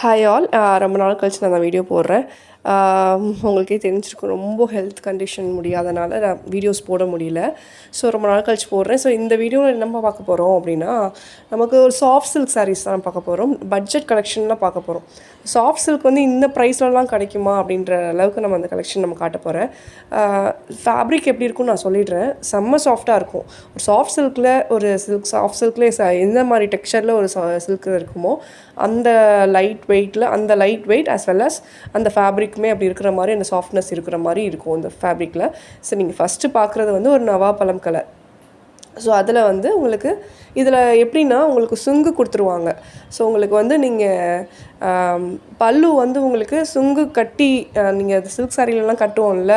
Hi all. ரொம்ப நாள் கழிச்சு நான் வீடியோ போடுறேன். உங்களுக்கே தெரிஞ்சிருக்கும், ரொம்ப ஹெல்த் கண்டிஷன் முடியாதனால நான் வீடியோஸ் போட முடியல. ஸோ ரொம்ப நாள் கழிச்சு போடுறேன். ஸோ இந்த வீடியோவில் என்ன பார்க்க போகிறோம் அப்படின்னா, நமக்கு ஒரு சாஃப்ட் சில்க் சாரீஸ் தான் பார்க்க போகிறோம். பட்ஜெட் கலெக்ஷன் தான் பார்க்க போகிறோம். சாஃப்ட் சில்க் வந்து இந்த ப்ரைஸ்லலாம் கிடைக்குமா அப்படின்ற அளவுக்கு நம்ம அந்த கலெக்ஷன் நம்ம காட்ட போகிறேன். ஃபேப்ரிக் எப்படி இருக்கும்னு நான் சொல்லிடுறேன். செம்ம சாஃப்டாக இருக்கும். ஒரு சாஃப்ட் சில்கில் ஒரு சாஃப்ட் சில்க்லேயே எந்த மாதிரி டெக்ஸ்சரில் ஒரு சில்க் இருக்குமோ அந்த லைட் வெயிட்டில், அந்த light weight as well as அந்த ஃபேப்ரிக்குமே அப்படி இருக்கிற மாதிரி, அந்த சாஃப்ட்னஸ் இருக்கிற மாதிரி இருக்கும் அந்த ஃபேப்ரிக்கில். ஸோ நீங்கள் ஃபஸ்ட்டு பார்க்குறது வந்து ஒரு நவாப்பழம் கலர். ஸோ அதில் வந்து உங்களுக்கு இதில் எப்படின்னா உங்களுக்கு சுங்கு கொடுத்துருவாங்க. ஸோ உங்களுக்கு வந்து நீங்கள் பல்லு வந்து உங்களுக்கு சுங்கு கட்டி, நீங்கள் அது சில்க் சாரீலலாம் கட்டுவோம்ல,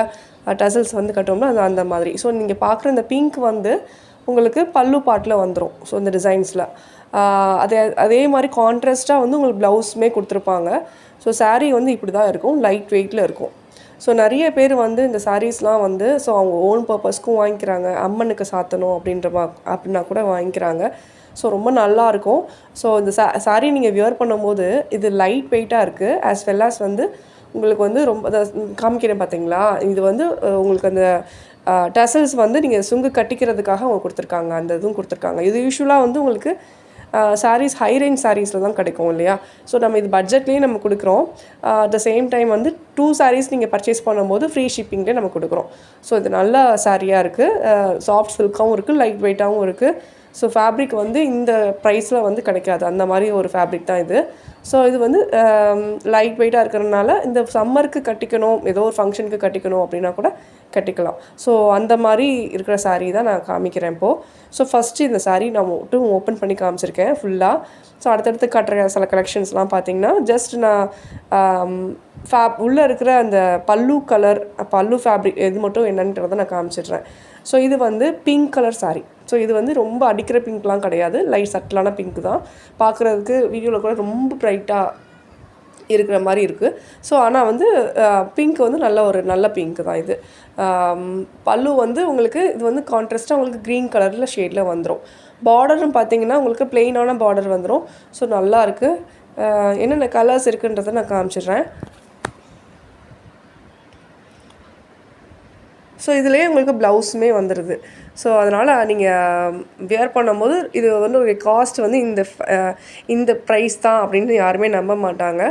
டசல்ஸ் வந்து கட்டுவோம்னா அது அந்த மாதிரி. ஸோ நீங்கள் பார்க்குற இந்த பிங்க் வந்து உங்களுக்கு பல்லு பாட்டில் வந்துடும். ஸோ இந்த டிசைன்ஸில் அதே மாதிரி கான்ட்ராஸ்ட்டாக வந்து உங்களுக்கு ப்ளவுஸுமே கொடுத்துருப்பாங்க. ஸோ சாரீ வந்து இப்படி தான் இருக்கும், லைட் வெயிட்டில் இருக்கும். ஸோ நிறைய பேர் வந்து இந்த சாரீஸ்லாம் வந்து ஸோ அவங்க ஓன் பர்பஸ்க்கும் வாங்கிக்கிறாங்க. அம்மனுக்கு சாத்தணும் அப்படின்னா கூட வாங்கிக்கிறாங்க. ஸோ ரொம்ப நல்லாயிருக்கும். ஸோ இந்த சாரீ நீங்கள் வியர் பண்ணும்போது இது லைட் வெயிட்டாக இருக்குது. ஆஸ் வெல் ஆஸ் வந்து உங்களுக்கு வந்து ரொம்ப காமிக்கிறேன் பார்த்தீங்களா, இது வந்து உங்களுக்கு அந்த டசல்ஸ் வந்து நீங்கள் சுங்கு கட்டிக்கிறதுக்காக அவங்க கொடுத்துருக்காங்க. அந்த இதுவும் கொடுத்துருக்காங்க. இது யூஸ்வலாக வந்து உங்களுக்கு சாரீஸ் ஹை ரேஞ்ச் சாரீஸில் தான் கிடைக்கும் இல்லையா. ஸோ நம்ம இது பட்ஜெட்லேயே நம்ம கொடுக்குறோம். அட் த சேம் டைம் வந்து 2 சாரீஸ் நீங்கள் பர்ச்சேஸ் பண்ணும்போது ஃப்ரீ ஷிப்பிங்லேயே நம்ம கொடுக்குறோம். ஸோ இது நல்ல சாரியாக இருக்குது. சாஃப்ட் சில்காகவும் இருக்குது, லைட் வெயிட்டாகவும் இருக்குது. ஸோ ஃபேப்ரிக் வந்து இந்த ப்ரைஸில் வந்து கிடைக்காது. அந்த மாதிரி ஒரு ஃபேப்ரிக் தான் இது. ஸோ இது வந்து லைட் வெயிட்டாக இருக்கிறதுனால இந்த சம்மருக்கு கட்டிக்கணும், ஏதோ ஒரு ஃபங்க்ஷனுக்கு கட்டிக்கணும் அப்படின்னா கூட கட்டிக்கலாம். ஸோ அந்த மாதிரி இருக்கிற சாரீ தான் நான் காமிக்கிறேன் இப்போது. ஸோ ஃபஸ்ட்டு இந்த சாரீ நான் மட்டும் ஓப்பன் பண்ணி காமிச்சிருக்கேன் ஃபுல்லாக. ஸோ அடுத்தடுத்து காட்டுற சில கலெக்ஷன்ஸ்லாம் பார்த்தீங்கன்னா ஜஸ்ட் நான் உள்ளே இருக்கிற அந்த பல்லு ஃபேப்ரிக் எது மட்டும் என்னன்றதை நான் காமிச்சிடுறேன். ஸோ இது வந்து பிங்க் கலர் சாரீ. ஸோ இது வந்து ரொம்ப அடிக்கிற பிங்க்லாம் கிடையாது, லைட் சட்டிலான பிங்க் தான். பார்க்குறதுக்கு வீடியோவில் கூட ரொம்ப ப்ரைட்டாக இருக்கிற மாதிரி இருக்குது. ஸோ ஆனால் வந்து பிங்க் வந்து நல்ல பிங்க் தான் இது. பல்லு வந்து உங்களுக்கு இது வந்து கான்ட்ராஸ்ட்டாக உங்களுக்கு க்ரீன் கலரில் ஷேடில் வந்துடும். பார்டர்னு பார்த்தீங்கன்னா உங்களுக்கு ப்ளெயினான பார்டர் வந்துடும். ஸோ நல்லா இருக்குது. என்னென்ன கலர்ஸ் இருக்குன்றதை நான் காமிச்சிடுறேன். ஸோ இதுலேயே உங்களுக்கு ப்ளவுஸுமே வந்துடுது. ஸோ அதனால் நீங்கள் வியர் பண்ணும்போது இது வந்து ஒரு காஸ்ட் வந்து இந்த ப்ரைஸ் தான் அப்படின்னு யாருமே நம்ப மாட்டாங்க.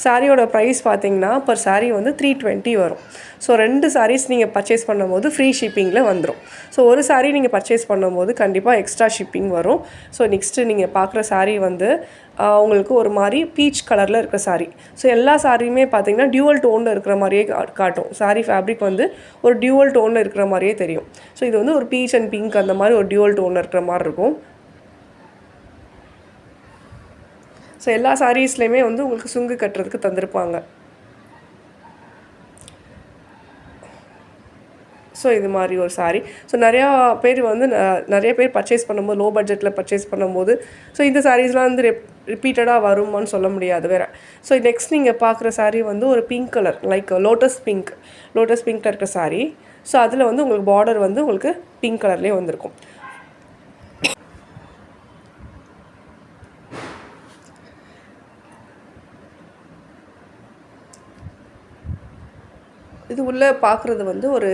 சாரியோட ப்ரைஸ் பார்த்தீங்கன்னா பர் சாரீ வந்து 320 வரும். ஸோ 2 சாரீஸ் நீங்கள் பர்ச்சேஸ் பண்ணும்போது ஃப்ரீ ஷிப்பிங்கில் வந்துடும். ஸோ ஒரு சாரீ நீங்கள் பர்ச்சேஸ் பண்ணும்போது கண்டிப்பாக எக்ஸ்ட்ரா ஷிப்பிங் வரும். ஸோ நெக்ஸ்ட்டு நீங்கள் பார்க்குற சாரீ வந்து உங்களுக்கு ஒரு மாதிரி பீச் கலரில் இருக்கிற சாரீ. ஸோ எல்லா சாரியுமே பார்த்தீங்கன்னா டியூவல் டோனில் இருக்கிற மாதிரியே காட்டும். சாரீ ஃபேப்ரிக் வந்து ஒரு டியூவல் டோனில் இருக்கிற மாதிரியே தெரியும். ஸோ இது வந்து ஒரு பீச் அண்ட் பிங்க் அந்த மாதிரி ஒரு டியூவல் டோனில் இருக்கிற மாதிரி இருக்கும். ஸோ எல்லா சாரீஸ்லேயுமே வந்து உங்களுக்கு சுங்கு கட்டுறதுக்கு தந்திருப்பாங்க. ஸோ இது மாதிரி ஒரு சாரீ. ஸோ நிறையா பேர் பர்ச்சேஸ் பண்ணும்போது லோ பட்ஜெட்டில் பர்ச்சேஸ் பண்ணும்போது ஸோ இந்த சாரீஸ்லாம் வந்து ரிப்பீட்டடாக வருமானு சொல்ல முடியாது வேறு. ஸோ நெக்ஸ்ட் நீங்கள் பார்க்குற சாரீ வந்து ஒரு பிங்க் கலர், லைக் லோட்டஸ் பிங்க்கில் இருக்கிற சாரீ. ஸோ அதில் வந்து உங்களுக்கு பார்டர் வந்து உங்களுக்கு பிங்க் கலர்லேயே வந்திருக்கும். இது உள்ளே பார்க்குறது வந்து ஒரு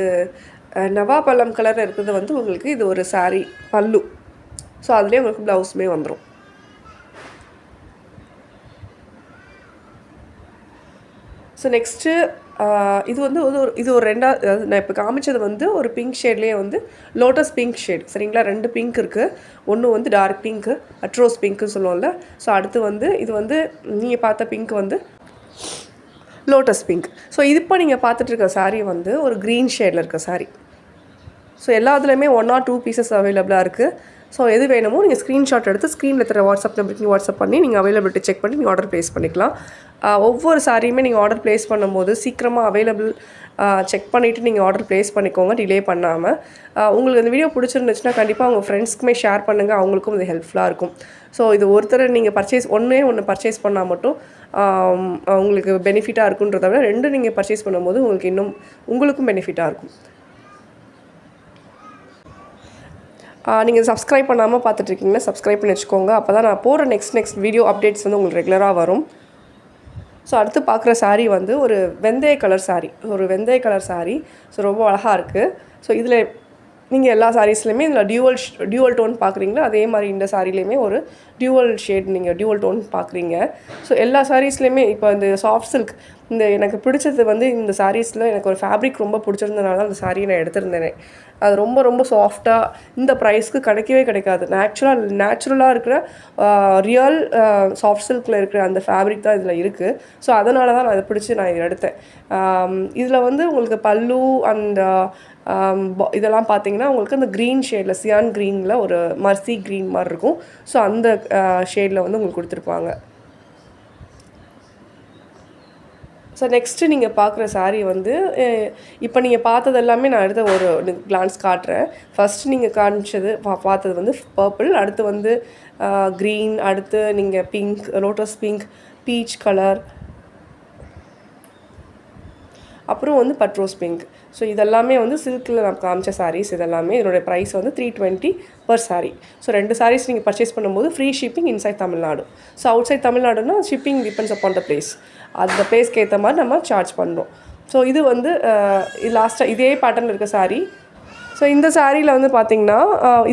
நவாப்பழம் கலரில் இருக்கிறது வந்து உங்களுக்கு இது ஒரு சாரீ பல்லு. ஸோ அதுலேயே உங்களுக்கு ப்ளவுஸுமே வந்துடும். ஸோ நெக்ஸ்ட்டு இது வந்து ஒரு ரெண்டாவது, நான் இப்போ காமிச்சது வந்து ஒரு பிங்க் ஷேட்லேயே வந்து லோட்டஸ் பிங்க் ஷேட். சரிங்களா, 2 பிங்க் இருக்குது. ஒன்று வந்து டார்க் பிங்க்கு, அட்ரோஸ் பிங்க்குன்னு சொல்லுவோம்ல. ஸோ அடுத்து வந்து இது வந்து நீங்கள் பார்த்த பிங்க் வந்து லோட்டஸ் பிங்க். ஸோ இது இப்போ நீங்கள் பார்த்துட்டு இருக்க சாரீ வந்து ஒரு க்ரீன் ஷேடில் இருக்க சாரீ. ஸோ எல்லாத்துலேயுமே 1 or 2 பீசஸ் அவைலபிளாக இருக்குது. ஸோ எது வேணுமோ நீங்கள் ஸ்க்ரீன்ஷாட் எடுத்து ஸ்க்ரீனில் தர வாட்ஸ்அப் நம்பருக்கு வாட்ஸ்அப் பண்ணி நீங்கள் அவைலபிலிட்டி செக் பண்ணி நீங்கள் ஆர்டர் ப்ளேஸ் பண்ணிக்கலாம். ஒவ்வொரு சாரியுமே நீங்கள் ஆர்டர் ப்ளேஸ் பண்ணும்போது சீக்கிரமாக அவைலபிள் செக் பண்ணிவிட்டு நீங்கள் ஆர்டர் ப்ளேஸ் பண்ணிக்கோங்க, டிலே பண்ணாமல். உங்களுக்கு இந்த வீடியோ பிடிச்சிருந்துச்சுன்னா கண்டிப்பாக உங்கள் ஃப்ரெண்ட்ஸ்க்குமே ஷேர் பண்ணுங்கள், அவங்களுக்கும் இது ஹெல்ப்ஃபுல்லாக இருக்கும். ஸோ இது ஒருத்தர் நீங்கள் ஒன்று பர்ச்சேஸ் பண்ணால் மட்டும் உங்களுக்கு பெனிஃபிட்டாக இருக்குன்றத விட 2 நீங்கள் பர்ச்சேஸ் பண்ணும்போது உங்களுக்கும் பெனிஃபிட்டாக இருக்கும். நீங்கள் சப்ஸ்கிரைப் பண்ணாமல் பார்த்துட்ருக்கீங்கன்னா சப்ஸ்கிரைப் பண்ணி வச்சுக்கோங்க. அப்போ தான் நான் போகிற நெக்ஸ்ட் வீடியோ அப்டேட்ஸ் வந்து உங்களுக்கு ரெகுலராக வரும். ஸோ அடுத்து பார்க்குற saree வந்து ஒரு வெந்தய கலர் saree, ஒரு வெந்தய கலர் saree. ஸோ ரொம்ப அழகாக இருக்குது. ஸோ இதில் நீங்கள் எல்லா சாரீஸ்லையுமே இதில் டியூவல் டோன் பார்க்குறீங்களா, அதே மாதிரி இந்த சாரீலையுமே ஒரு டியூவல் ஷேட் நீங்கள் டியூவல் டோன் பார்க்குறீங்க. ஸோ எல்லா சாரீஸ்லையுமே இப்போ இந்த சாஃப்ட் சில்க் இந்த எனக்கு பிடிச்சது வந்து இந்த சாரீஸில் எனக்கு ஒரு ஃபேப்ரிக் ரொம்ப பிடிச்சிருந்தனால தான் அந்த சாரியை நான் எடுத்திருந்தேனே. அது ரொம்ப ரொம்ப சாஃப்டாக இந்த ப்ரைஸ்க்கு கிடைக்கவே கிடைக்காது. நேச்சுரலாக இருக்கிற ரியல் சாஃப்ட் சில்கில் இருக்கிற அந்த ஃபேப்ரிக் தான் இதில் இருக்குது. ஸோ அதனால தான் நான் இதை பிடிச்சி நான் இதை எடுத்தேன். இதில் வந்து உங்களுக்கு பல்லு அந்த இதெல்லாம் பார்த்தீங்கன்னா உங்களுக்கு அந்த க்ரீன் ஷேடில் சியான் க்ரீனில் ஒரு மர்சி க்ரீன் மாதிரி இருக்கும். ஸோ அந்த ஷேடில் வந்து உங்களுக்கு கொடுத்துருப்பாங்க. ஸோ நெக்ஸ்ட்டு நீங்கள் பார்க்குற saree வந்து இப்போ நீங்கள் பார்த்தது எல்லாமே நான் எடுத்த ஒரு கிளான்ஸ் காட்டுறேன். ஃபஸ்ட்டு நீங்கள் காமிச்சது பார்த்தது வந்து பர்பிள், அடுத்து வந்து க்ரீன், அடுத்து நீங்கள் pink, lotus pink, peach colour, அப்புறம் வந்து பட்ரோஸ் பிங்க். ஸோ இதெல்லாமே வந்து சில்கில் நான் காமிச்ச சாரீஸ். இதெல்லாமே இதனுடைய ப்ரைஸ் வந்து 320 பர் saree. ஸோ 2 sarees நீங்கள் பர்ச்சேஸ் பண்ணும்போது free shipping inside Tamil Nadu. So outside தமிழ்நாடுனா shipping depends upon the place. அந்த பிளேஸ்க்கு ஏற்ற மாதிரி நம்ம சார்ஜ் பண்ணுறோம். ஸோ இது வந்து லாஸ்ட்டாக இதே பேட்டர்னில் இருக்க saree. ஸோ இந்த சாரியில் வந்து பார்த்திங்கன்னா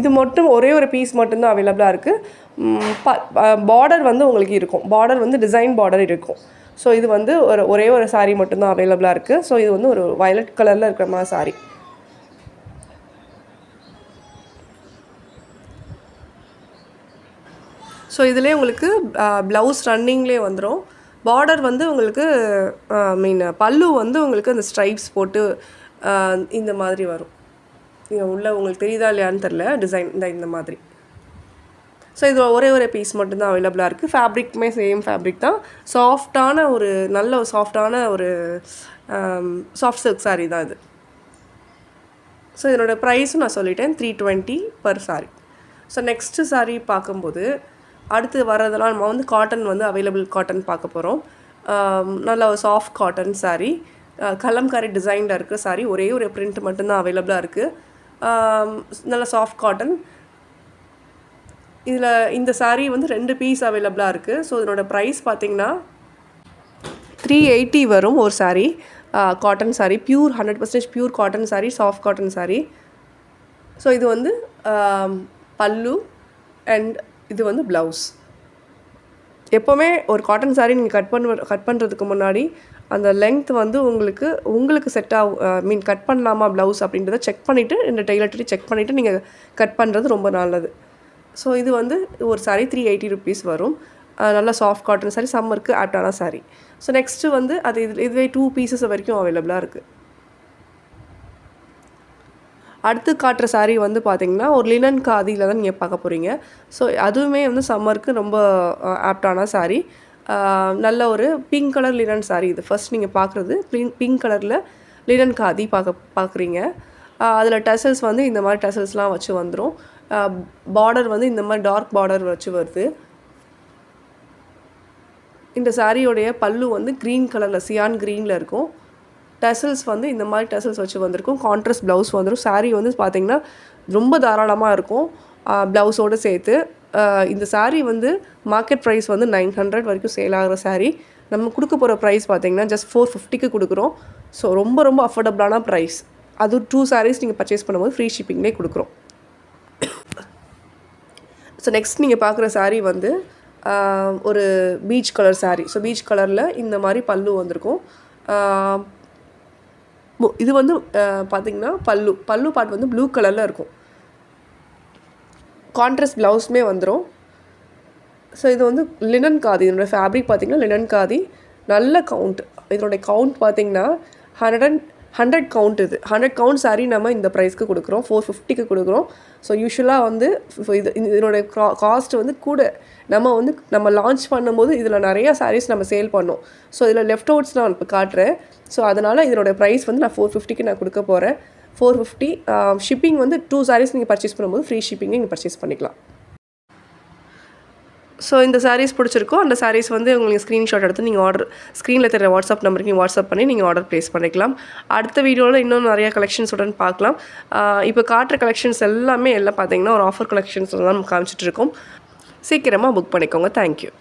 இது மட்டும் ஒரே ஒரு பீஸ் மட்டும்தான் அவைலபிளாக இருக்குது. பார்டர் வந்து உங்களுக்கு இருக்கும், பார்டர் வந்து டிசைன் பார்டர் இருக்கும். ஸோ இது வந்து ஒரே ஒரு saree மட்டும்தான் அவைலபிளாக இருக்குது. ஸோ இது வந்து ஒரு வயலட் கலரில் இருக்கிற மாதிரி saree. ஸோ இதிலே உங்களுக்கு ப்ளவுஸ் ரன்னிங்லேயே வந்துடும். பார்டர் வந்து உங்களுக்கு பல்லு வந்து உங்களுக்கு அந்த ஸ்ட்ரைப்ஸ் போட்டு இந்த மாதிரி வரும். உள்ள உங்களுக்கு தெரியுதா இல்லையான்னு தெரில, டிசைன் இந்த மாதிரி. ஸோ இது ஒரே ஒரு பீஸ் மட்டும்தான் அவைலபிளாக இருக்குது. ஃபேப்ரிக்குமே சேம் ஃபேப்ரிக் தான். சாஃப்டான ஒரு நல்ல சாஃப்டான ஒரு சாஃப்ட் சில்க் saree தான் இது. ஸோ இதனோட ப்ரைஸும் நான் சொல்லிட்டேன், 320 per saree. So next saree பார்க்கும்போது அடுத்து வர்றதெல்லாம் நம்ம வந்து காட்டன் வந்து அவைலபிள் காட்டன் பார்க்க போகிறோம். நல்ல ஒரு சாஃப்ட் காட்டன் saree, கலம்காரி டிசைனில் இருக்கிற saree. ஒரே ஒரு பிரிண்ட் மட்டும்தான் அவைலபிளாக இருக்குது. நல்ல சாஃப்ட் காட்டன். இதில் இந்த saree வந்து 2 பீஸ் அவைலபிளாக இருக்குது. ஸோ இதனோட ப்ரைஸ் பார்த்திங்கன்னா 380 வரும் ஒரு saree. Cotton saree, pure 100% pure cotton saree, soft cotton saree. So இது வந்து பல்லு அண்ட் இது வந்து ப்ளவுஸ். எப்போவுமே ஒரு காட்டன் saree நீங்கள் கட் பண்ணுறதுக்கு முன்னாடி அந்த லெங்த் வந்து உங்களுக்கு செட் ஆகும், கட் பண்ணலாமா ப்ளவுஸ் அப்படின்றத செக் பண்ணிவிட்டு இந்த டெய்லர்கிட்ட செக் பண்ணிவிட்டு நீங்கள் கட் பண்ணுறது ரொம்ப நல்லது. ஸோ இது வந்து ஒரு saree 380 rupees வரும். நல்லா சாஃப்ட் காட்டன் saree, சம்மருக்கு ஆப்டான saree. ஸோ நெக்ஸ்ட்டு வந்து அது இதுவே 2 pieces வரைக்கும் அவைலபிளாக இருக்குது. அடுத்து காட்டுற saree வந்து பார்த்திங்கன்னா ஒரு லினன் காதியில் தான் நீங்கள் பார்க்க போகிறீங்க. ஸோ அதுவுமே வந்து சம்மருக்கு ரொம்ப ஆப்டான saree. நல்ல ஒரு பிங்க் கலர் லினன் saree இது. ஃபர்ஸ்ட் நீங்கள் பார்க்குறது பிங்க் கலரில் லினன் காதி பார்க்குறீங்க. அதில் டசல்ஸ் வந்து இந்த மாதிரி டசல்ஸ்லாம் வச்சு வந்துடும். பார்டர் வந்து இந்த மாதிரி டார்க் பார்டர் வச்சு வருது. இந்த சாரியோடைய பல்லு வந்து க்ரீன் கலரில் சியான் க்ரீனில் இருக்கும். டசல்ஸ் வந்து இந்த மாதிரி டசல்ஸ் வச்சு வந்திருக்கும். கான்ட்ராஸ்ட் ப்ளவுஸ் வந்துடும். saree வந்து பார்த்திங்கன்னா ரொம்ப தாராளமாக இருக்கும் ப்ளவுஸோடு சேர்த்து. இந்த saree வந்து மார்க்கெட் ப்ரைஸ் வந்து 900 வரைக்கும் சேல் ஆகிற saree. நம்ம கொடுக்க போகிற ப்ரைஸ் பார்த்திங்கன்னா ஜஸ்ட் 450க்கு கொடுக்குறோம். ஸோ ரொம்ப ரொம்ப அஃபோர்டபுளான ப்ரைஸ். அது 2 sarees நீங்கள் பர்ச்சேஸ் பண்ணும்போது ஃப்ரீ ஷிப்பிங்லேயே கொடுக்குறோம். ஸோ நெக்ஸ்ட் நீங்கள் பார்க்குற saree வந்து ஒரு peach colour saree. So beach கலரில் இந்த மாதிரி பல்லு வந்திருக்கும். இது வந்து பார்த்திங்கன்னா பல்லு பார்ட் வந்து ப்ளூ கலரில் இருக்கும். கான்ட்ராஸ்ட் ப்ளவுஸுமே வந்துடும். ஸோ இது வந்து லினன் காதி. இதனோட ஃபேப்ரிக் பார்த்திங்கன்னா லினன் காதி. நல்ல கவுண்ட். இதனுடைய கவுண்ட் பார்த்திங்கன்னா 100 கவுண்ட். இது 100 கவுண்ட் saree நம்ம இந்த ப்ரைஸ்க்கு கொடுக்குறோம், 450க்கு கொடுக்குறோம். ஸோ யூஸ்வலாக வந்து இதனுடைய காஸ்ட் வந்து கூட. நம்ம லான்ச் பண்ணும்போது இதில் நிறையா sarees நம்ம சேல் பண்ணோம். ஸோ இதில் லெஃப்ட் அவுட்ஸ் நான் இப்போ காட்டுறேன். ஸோ அதனால் இதனுடைய ப்ரைஸ் வந்து நான் 450க்கு நான் கொடுக்க போகிறேன். 450. ஷிப்பிங் வந்து 2 sarees நீங்கள் பர்ச்சேஸ் பண்ணும்போது ஃப்ரீ ஷிப்பிங்கே நீங்கள் பர்ச்சேஸ் பண்ணிக்கலாம். ஸோ இந்த sarees பிடிச்சிருக்கோ அந்த sarees வந்து உங்களுக்கு ஸ்க்ரீன்ஷாட் எடுத்து நீங்கள் ஸ்க்ரீனில் தெரிய வாட்ஸ்அப் நம்பருக்கு நீங்கள் வாட்ஸ்அப் பண்ணி நீங்கள் ஆர்டர் ப்ளேஸ் பண்ணிக்கலாம். அடுத்த வீடியோவில் இன்னும் நிறையா கலெக்ஷன்ஸுடன் பார்க்கலாம். இப்போ காட்டுற கலெக்ஷன்ஸ் எல்லாம் பார்த்தீங்கன்னா ஒரு ஆஃபர் கலெக்ஷன்ஸ் தான் காமிச்சிட்ருக்கோம். சீக்கிரமாக புக் பண்ணிக்கோங்க. தேங்க்யூ.